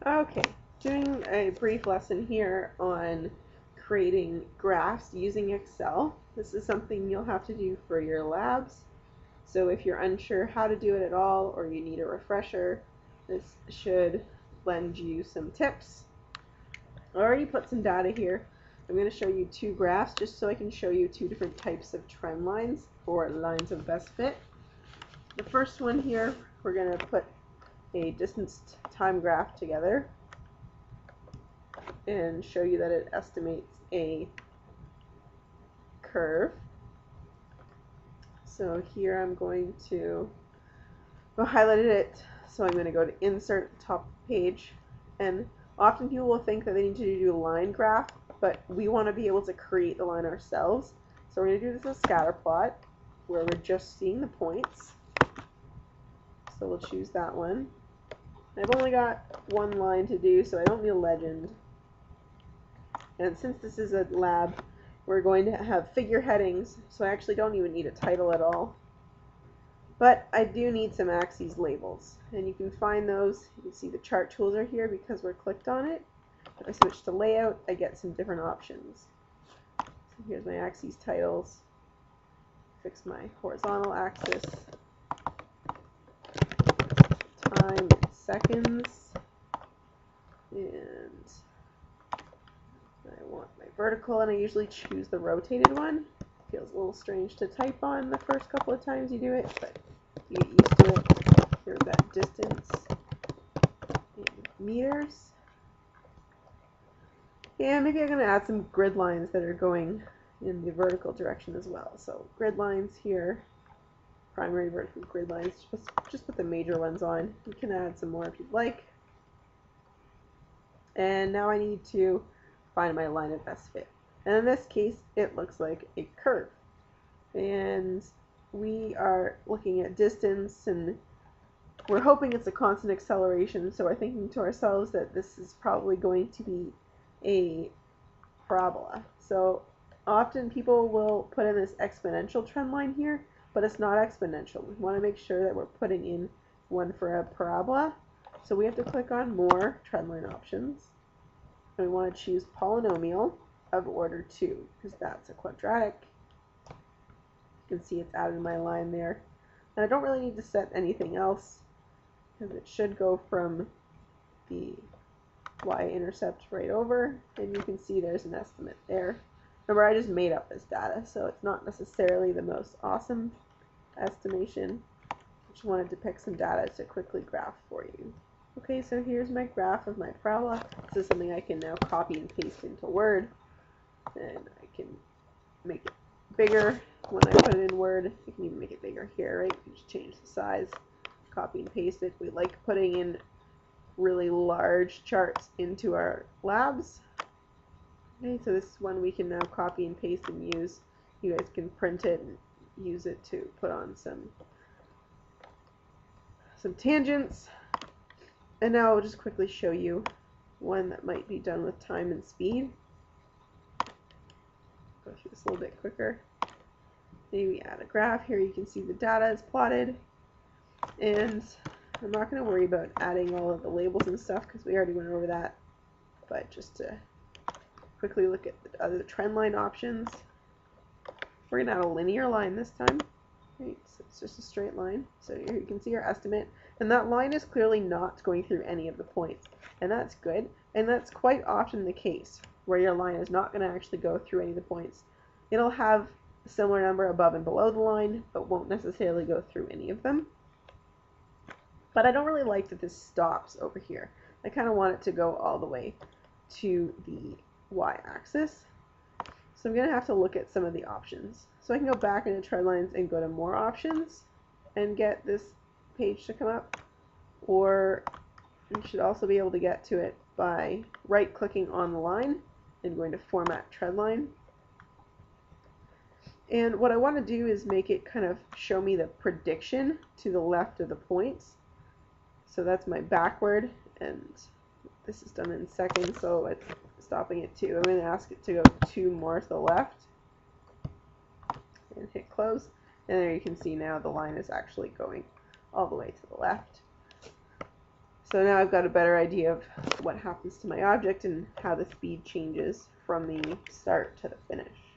Okay, doing a brief lesson here on creating graphs using Excel. This is something you'll have to do for your labs. So if you're unsure how to do it at all or you need a refresher, this should lend you some tips. I already put some data here. I'm going to show you two graphs just so I can show you two different types of trend lines or lines of best fit. The first one here, we're going to put a distance time graph together and show you that it estimates a curve. So here I'm going to highlight it, so I'm going to go to insert top page, and often people will think that they need to do a line graph, but we want to be able to create the line ourselves. So we're going to do this as a scatter plot where we're just seeing the points. So we'll choose that one. I've only got one line to do, so I don't need a legend. And since this is a lab, we're going to have figure headings, so I actually don't even need a title at all. But I do need some axes labels, and you can find those. You can see the chart tools are here because we're clicked on it. If I switch to layout, I get some different options. So here's my axes titles. Fix my horizontal axis. Time in seconds, and I want my vertical, and I usually choose the rotated one. Feels a little strange to type on the first couple of times you do it, but you get used to it. Here's that distance in meters. And maybe I'm going to add some grid lines that are going in the vertical direction as well. So grid lines here. Primary vertical grid lines, just put the major ones on. You can add some more if you'd like. And now I need to find my line of best fit. And in this case, it looks like a curve. And we are looking at distance, and we're hoping it's a constant acceleration, so we're thinking to ourselves that this is probably going to be a parabola. So often people will put in this exponential trend line here, but it's not exponential. We want to make sure that we're putting in one for a parabola. So we have to click on more trendline options. And we want to choose polynomial of order 2 because that's a quadratic. You can see it's added my line there. And I don't really need to set anything else because it should go from the y-intercept right over, and you can see there's an estimate there. Remember, I just made up this data, so it's not necessarily the most awesome estimation. I just wanted to pick some data to quickly graph for you. Okay, so here's my graph of my parabola. This is something I can now copy and paste into Word, and I can make it bigger when I put it in Word. You can even make it bigger here, right? You can just change the size, copy and paste it. We like putting in really large charts into our labs. Okay, so this is one we can now copy and paste and use. You guys can print it and use it to put on some tangents. And now I'll just quickly show you one that might be done with time and speed. Go through this a little bit quicker. Maybe add a graph. Here you can see the data is plotted. And I'm not going to worry about adding all of the labels and stuff because we already went over that. But just to quickly look at the other trend line options, we're going to add a linear line this time. Right, so it's just a straight line. So here you can see our estimate. And that line is clearly not going through any of the points. And that's good. And that's quite often the case where your line is not going to actually go through any of the points. It'll have a similar number above and below the line, but won't necessarily go through any of them. But I don't really like that this stops over here. I kind of want it to go all the way to the y-axis. So I'm going to have to look at some of the options. So I can go back into Trendlines and go to more options and get this page to come up. Or you should also be able to get to it by right-clicking on the line and going to Format Trendline. And what I want to do is make it kind of show me the prediction to the left of the points. So that's my backward, and this is done in seconds, so it's stopping at 2. I'm going to ask it to go 2 more to the left, and hit close. And there you can see now the line is actually going all the way to the left. So now I've got a better idea of what happens to my object and how the speed changes from the start to the finish.